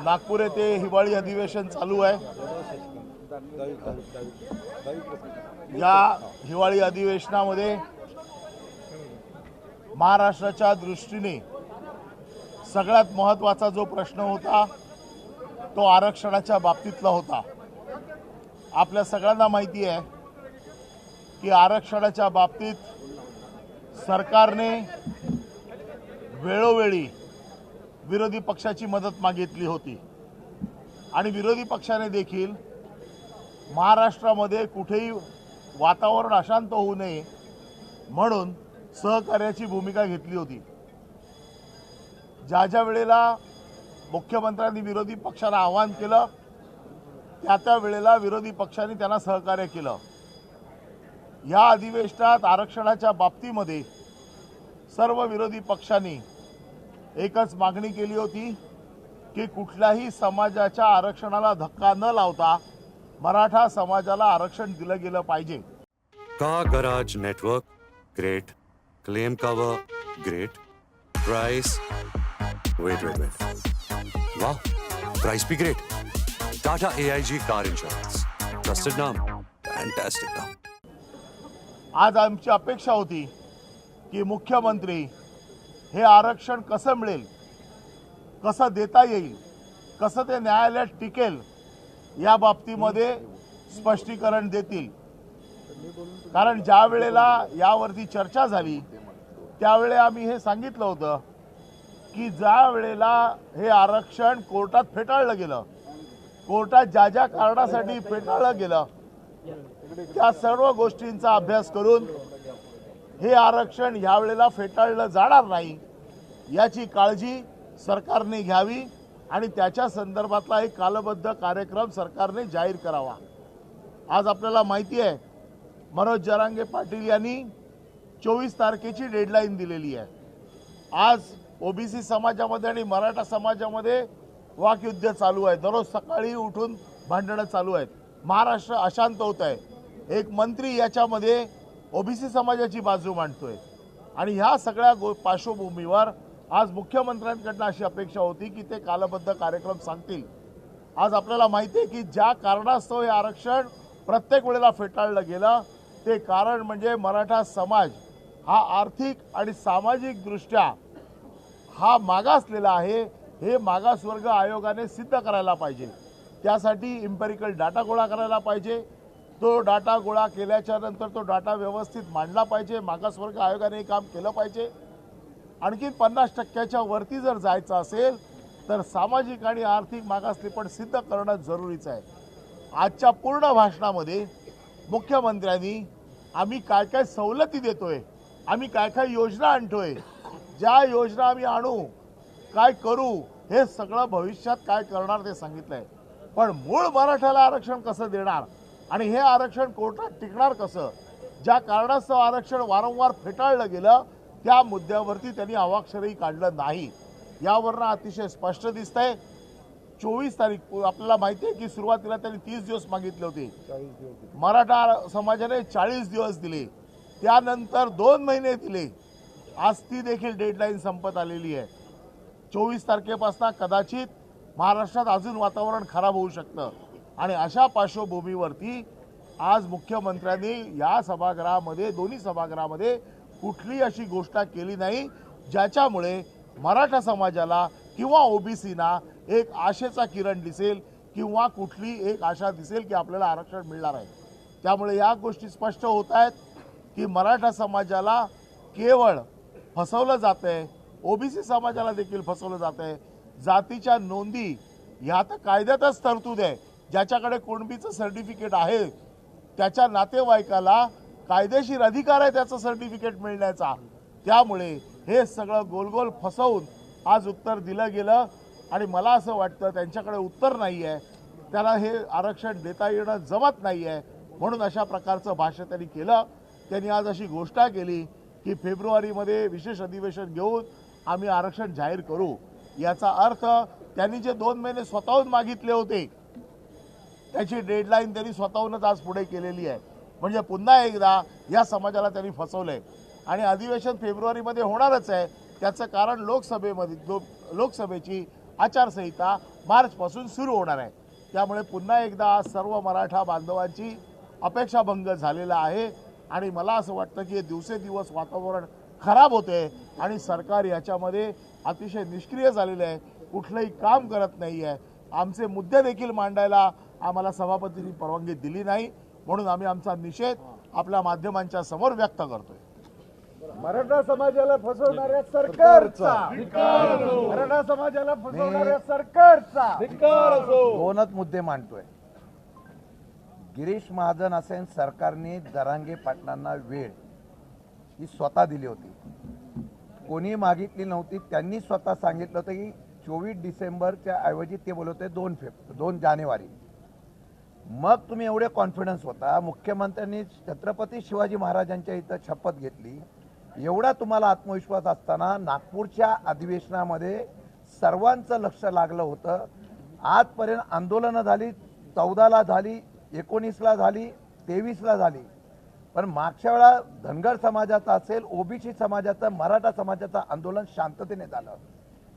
नागपूर येथे हिवाळी अधिवेशन चालू आहे। या हिवाळी अधिवेशनामध्ये महाराष्ट्राच्या दृष्टीने सगळ्यात महत्त्वाचा जो प्रश्न होता तो आरक्षणाच्या बाबतीतला होता। आपल्या सगळ्यांना माहिती आहे की आरक्षणाच्या बाबतीत सरकारने वेळोवेळी विरोधी पक्षाची मदत मागितली होती आणि विरोधी पक्षाने देखील महाराष्ट्रामध्ये कुठेही वातावरण अशांत होऊ नये म्हणून सहकार्याची भूमिका घेतली होती। ज्या वेळेला मुख्यमंत्र्यांनी विरोधी पक्षाला आवाहन केलं त्या वेळेला विरोधी पक्षांनी त्यांना सहकार्य केलं। या अधिवेशनात आरक्षणाच्या बाबतीमध्ये सर्व विरोधी पक्षांनी एकच मागणी केली होती की कुठल्याही समाजाच्या आरक्षणाला धक्का न लावता मराठा समाजाला आरक्षण दिलं गेलं पाहिजे। Car garage network great, claim cover great, price wait वाह, प्राइस भी great. Tata AIG car insurance, trusted नाम, फैंटास्टिक नाम। आज आमची अपेक्षा होती की मुख्यमंत्री हे आरक्षण कसं मिळेल, कसं देता येईल, कसं ते न्यायालयात टिकेल या बाबतीमध्ये स्पष्टीकरण देतील। कारण ज्या वेळेला यावरती चर्चा झाली त्यावेळी आम्ही हे सांगितलं होतं की ज्या वेळेला हे आरक्षण कोर्टात फेटाळलं गेलं, कोर्टात ज्या ज्या कारणासाठी फेटाळलं गेलं त्या सर्व गोष्टींचा अभ्यास करून हे आरक्षण यावेळेला फेटाळलं जाणार नाही याची काळजी सरकारने घ्यावी आणि त्याच्या संदर्भातला एक कालबद्ध कार्यक्रम सरकारने जाहीर करावा। आज आपल्याला माहिती आहे मनोज जरांगे पाटील यांनी 24 तारखेची डेडलाईन दिलेली आहे। आज ओबीसी समाजामध्ये आणि मराठा समाजामध्ये वाकयुद्ध चालू आहे। दररोज सकाळी उठून भांडणं चालू आहेत। महाराष्ट्र अशांत होत आहे। एक मंत्री याच्यामध्ये ओबीसी समाजाची बाजू मांडतोय आणि ह्या सगळ्या पार्श्वभूमीवर आज मुख्यमंत्र्यांकडून अशी अपेक्षा होती की ते कालबद्ध कार्यक्रम सांगतील। आज आपल्याला माहिती आहे की ज्या कारणास्तव हे आरक्षण प्रत्येक वेळेला फेटाळलं गेलं ते कारण म्हणजे मराठा समाज हा आर्थिक आणि सामाजिक दृष्ट्या हा मागासलेला आहे। हे मागासवर्ग आयोगाने सिद्ध करायला पाहिजे। त्यासाठी इम्पेरिकल डाटा गोळा करायला पाहिजे। तो डाटा गोळा केल्याच्या नंतर तो डाटा व्यवस्थित मांडला पाहिजे। मागासवर्ग आयोगाने हे काम केलं पाहिजे। आणखी 50% वरती जर जायचं असेल तर सामाजिक आणि आर्थिक मागासलेपण सिद्ध करणं जरुरीचं आहे। आजच्या पूर्ण भाषणामध्ये मुख्यमंत्र्यांनी आम्ही काय काय सवलती देतोय, आम्ही काय काय योजना आणतोय, ज्या योजना आम्ही आणू, काय करू, हे सगळं भविष्यात काय करणार ते सांगितलंय। पण मूळ मराठ्याला आरक्षण कसं देणार आणि हे आरक्षण कोर्टात टिकणार कसं, ज्या कारणास्तव आरक्षण वारंवार फेटाळलं गेलं त्या मुद्द्यावरती त्यांनी अवाक्षरही काढलं नाही। यावरनं अतिशय स्पष्ट दिसतंय 24 तारीख आपल्याला माहिती आहे की सुरुवातीला त्यांनी 30 दिवस मागितले होते, मराठा समाजाने 40 दिवस दिले, त्यानंतर 2 महिने दिले। आज ती देखील डेडलाईन संपत आलेली आहे। 24 तारखेपासून कदाचित महाराष्ट्रात अजून वातावरण खराब होऊ शकतं आणि अशा पार्श्वभूमीवरती आज मुख्यमंत्र्यांनी या सभागृहामध्ये दोन्ही सभागृहामध्ये कुठली अशी गोष्ट केली नाही ज्याच्यामुळे मराठा समाजाला किंवा ओबीसीना एक आशेचा किरण दिसेल किंवा कुठली एक आशा दिसेल की आपल्याला आरक्षण मिळणार आहे। त्यामुळे या गोष्टी स्पष्ट होत आहेत की मराठा समाजाला केवळ फसवलं जातंय, ओबीसी समाजाला देखील फसवलं जातंय। जातीच्या नोंदी ह्या तर कायद्यातच तरतूद आहे। ज्याच्याकडे कुणबीचं सर्टिफिकेट आहे त्याच्या नातेवाईकाला कायदेशीर अधिकार आहे त्याचं सर्टिफिकेट मिळण्याचा। त्यामुळे हे सगळं गोलगोल फसवून आज उत्तर दिलं गेलं आणि मला असं वाटतं त्यांच्याकडे उत्तर नाही आहे, त्याला हे आरक्षण देता येणं जमत नाही आहे म्हणून अशा प्रकारचं भाष्य त्यांनी केलं। त्यांनी आज अशी घोषणा केली की फेब्रुवारीमध्ये विशेष अधिवेशन घेऊन आम्ही आरक्षण जाहीर करू। याचा अर्थ त्यांनी जे 2 महिने स्वतःहून मागितले होते त्याची डेडलाईन त्यांनी स्वतःहूनच आज पुढे केलेली आहे। म्हणजे पुन्हा एकदा या समाजाला त्यांनी फसवलंय आणि अधिवेशन फेब्रुवारीमध्ये होणारच आहे। त्याचं कारण लोकसभेची आचारसंहिता मार्चपासून सुरू होणार आहे. त्यामुळे पुन्हा एकदा सर्व मराठा बांधवांची अपेक्षाभंग झालेला आहे आणि मला असं वाटतं की दिवसेदिवस वातावरण खराब होते आणि सरकार याच्यामध्ये अतिशय निष्क्रिय झालेलं आहे, कुठलंही काम करत नाही आहे. आमचे मुद्दे देखील मांडायला आम्हाला सभापतींनी परवानगी दिली नाही, म्हणून आम्ही आमचा निषेध आपल्या माध्यमांच्या समोर व्यक्त करतोय. मराठा समाजाला फसवणाऱ्या सरकारचा मराठा समाजाला फसवणाऱ्या सरकारचा दोनच मुद्दे मांडतोय. गिरीश महाजन असेल सरकारने जरांगे पाटलांना वेळ ही स्वतः दिली होती, कोणी मागितली नव्हती. त्यांनी स्वतः सांगितलं होतं की 24 डिसेंबरच्या ऐवजी ते बोलवते 2 जानेवारी. मग तुम्ही एवढे कॉन्फिडन्स होता, मुख्यमंत्र्यांनी छत्रपती शिवाजी महाराजांच्या इथं शपथ घेतली, एवढा तुम्हाला आत्मविश्वास असताना नागपूरच्या अधिवेशनामध्ये सर्वांचं लक्ष लागलं होतं. आजपर्यंत आंदोलनं झाली, 14ला झाली, 19ला झाली, 23ला झाली, पण मागच्या वेळा धनगर समाजाचा असेल, ओबीसी समाजाचं, मराठा समाजाचं आंदोलन शांततेने झालं.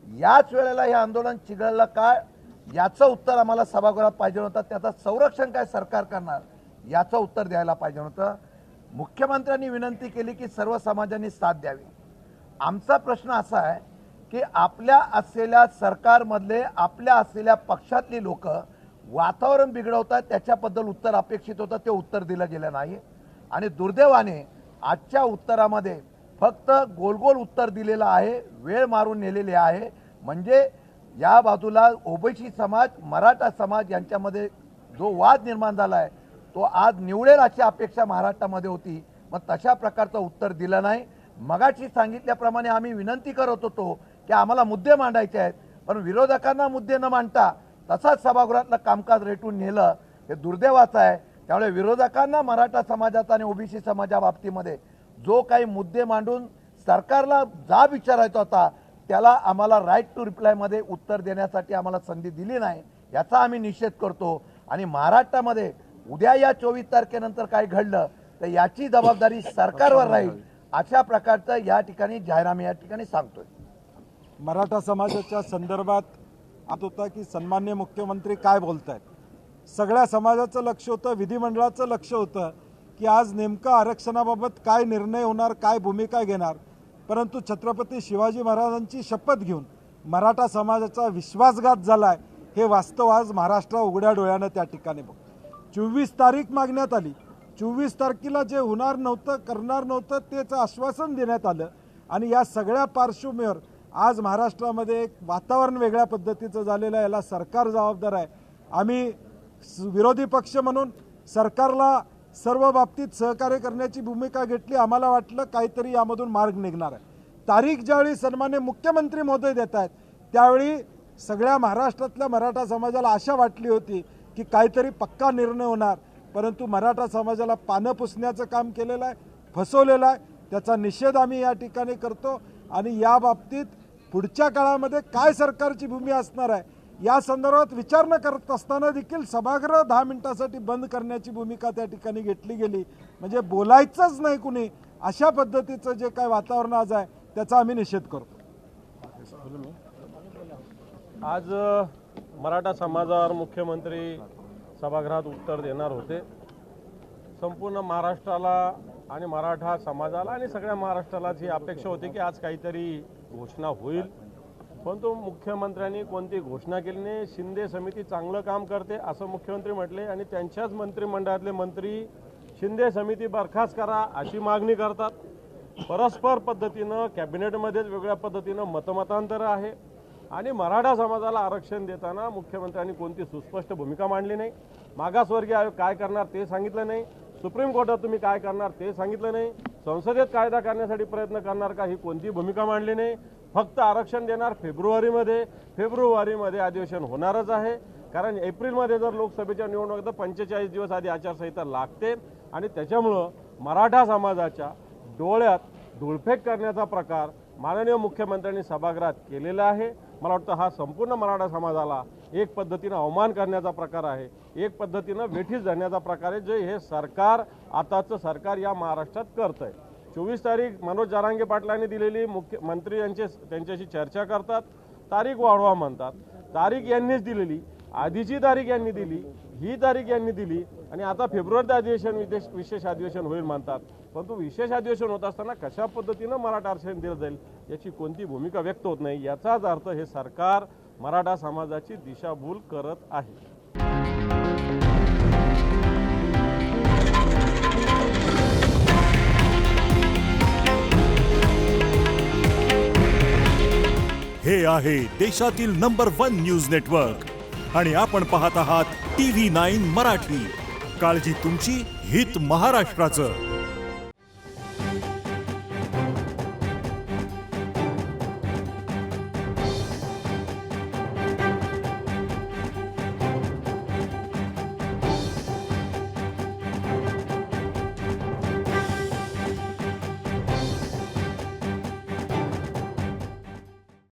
याच वेळेला हे आंदोलन चिघळलं काय याचं उत्तर आम्हाला सभागृहात पाहिजे होतं. त्याचं संरक्षण काय सरकार करणार याचं उत्तर द्यायला पाहिजे होतं. मुख्यमंत्र्यांनी विनंती केली की सर्व समाजांनी साथ द्यावी. आमचा प्रश्न असा आहे की आपल्या असलेल्या सरकारमधले आपल्या असलेल्या पक्षातली लोक वातावरण बिघडवतात, त्याच्याबद्दल उत्तर अपेक्षित होतं, ते उत्तर दिलं गेलं नाही. आणि दुर्दैवाने आजच्या उत्तरामध्ये फक्त गोलगोल उत्तर दिलेलं आहे, वेळ मारून नेलेली आहे. म्हणजे या बाजूला ओबीसी समाज, मराठा समाज यांच्यामध्ये जो वाद निर्माण झाला आहे तो आज निवडेल अशी अपेक्षा महाराष्ट्रामध्ये होती, मग तशा प्रकारचं उत्तर दिलं नाही. मगाशी सांगितल्याप्रमाणे आम्ही विनंती करत होतो की आम्हाला मुद्दे मांडायचे आहेत, पण विरोधकांना मुद्दे न मांडता तसाच सभागृहातलं कामकाज रेटून नेलं, हे दुर्दैवाचं आहे. त्यामुळे विरोधकांना मराठा समाजाचा आणि ओबीसी समाजाबाबतीमध्ये जो काही मुद्दे मांडून सरकारला जाब विचारायचा होता त्याला आम्हाला राईट टू रिप्लायमध्ये उत्तर देण्यासाठी आम्हाला संधी दिली नाही, याचा आम्ही निषेध करतो. आणि महाराष्ट्रामध्ये उद्या या 24 तारखेनंतर काय घडलं तर याची जबाबदारी सरकारवर राहील, अशा प्रकारचं या ठिकाणी जाहीरनामे या ठिकाणी सांगतोय. मराठा समाजाच्या संदर्भात आता होता की सन्माननीय मुख्यमंत्री काय बोलतायत. सगळ्या समाजाचं लक्ष होतं, विधिमंडळाचं लक्ष होतं की आज नेमकं आरक्षणाबाबत काय निर्णय होणार, काय भूमिका घेणार. परंतु छत्रपती शिवाजी महाराजांची शपथ घेऊन मराठा समाजाचा विश्वासघात झालाय हे वास्तव आज महाराष्ट्र उघड्या डोळ्यानं त्या ठिकाणी बघ. 24 तारीख मागण्यात आली, 24 तारखेला जे होणार नव्हतं, करणार नव्हतं त्याचं आश्वासन देण्यात आलं. आणि या सगळ्या पार्श्वभूमीवर आज महाराष्ट्रामध्ये एक वातावरण वेगळ्या पद्धतीचं झालेलं आहे. याला सरकार जबाबदार आहे. आम्ही विरोधी पक्ष म्हणून सरकारला सर्व बाबतीत सहकार्य करण्याची भूमिका घेतली. आम्हाला वाटलं काहीतरी यामधून मार्ग निघणार आहे. तारीख ज्यावेळी सन्माननीय मुख्यमंत्री महोदय देत आहेत त्यावेळी सगळ्या महाराष्ट्रातल्या मराठा समाजाला आशा वाटली होती की काहीतरी पक्का निर्णय होणार, परंतु मराठा समाजाला पानं पुसण्याचं काम केलेलं आहे, फसवलेलं आहे. त्याचा निषेध आम्ही या ठिकाणी करतो. आणि या बाबतीत पुढच्या काळामध्ये काय सरकारची भूमिका असणार आहे या संदर्भात विचार न करत असताना देखील सभागृह 10 मिनिटासाठी बंद करण्याची भूमिका त्या ठिकाणी घेतली गेली. म्हणजे बोलायचंच नाही कुणी, अशा पद्धतीचं जे काय वातावरण आज आहे त्याचा आम्ही निषेध करतो. आज मराठा समाजावर मुख्यमंत्री सभागृहात उत्तर देणार होते. संपूर्ण महाराष्ट्राला आणि मराठा समाजाला आणि सगळ्या महाराष्ट्रालाच ही अपेक्षा होती की आज काहीतरी घोषणा होईल, परंतु मुख्यमंत्र्यांनी कोणती घोषणा केली नाही. शिंदे समिती चांगलं काम करते असं मुख्यमंत्री म्हटले आणि त्यांच्याच मंत्रिमंडळातले मंत्री शिंदे समिती बरखास्त करा अशी मागणी करतात. परस्पर पद्धतीनं कॅबिनेटमध्येच वेगळ्या पद्धतीनं मतमतांतर आहे. आणि मराठा समाजाला आरक्षण देताना मुख्यमंत्र्यांनी कोणती सुस्पष्ट भूमिका मांडली नाही. मागासवर्गीय आयोग काय करणार ते सांगितलं नाही. सुप्रीम कोर्टात तुम्ही काय करणार ते सांगितलं नाही. संसदेत कायदा करण्यासाठी प्रयत्न करणार का ही कोणती भूमिका मांडली नाही. फक्त आरक्षण देणार फेब्रुवारीमध्ये अधिवेशन होणारच आहे. कारण एप्रिलमध्ये जर लोकसभेच्या निवडणूक तर 45 दिवस आधी आचारसंहिता लागते आणि त्याच्यामुळं मराठा समाजाच्या डोळ्यात धुळफेक करण्याचा प्रकार माननीय मुख्यमंत्र्यांनी सभागृहात केलेला आहे. मला वाटतं हा संपूर्ण मराठा समाजाला एक पद्धतीनं अवमान करण्याचा प्रकार आहे, एक पद्धतीनं वेठीस धरण्याचा प्रकार आहे, जे हे सरकार आताचं सरकार या महाराष्ट्रात करत आहे. 24 तारीख मनोज जरांगे पाटलांनी दिलेली मुख्यमंत्री त्यांच्याशी चर्चा करतात, तारीख वाढवा म्हणतात. तारीख यांनीच दिलेली, आधीची तारीख यांनी दिली, ही तारीख यांनी दिली आणि आता फेब्रुवारीत अधिवेशन विशेष अधिवेशन होईल म्हणतात. परंतु विशेष अधिवेशन होत असताना कशा पद्धतीनं मराठा आरक्षण दिलं जाईल याची कोणती भूमिका व्यक्त होत नाही. याचाच अर्थ हे सरकार मराठा समाजाची दिशाभूल करत आहे. हे आहे देशातील नंबर 1 न्यूज नेटवर्क आणि आपण पाहत आहात TV9 मराठी. काळजी तुमची, हित महाराष्ट्राचं.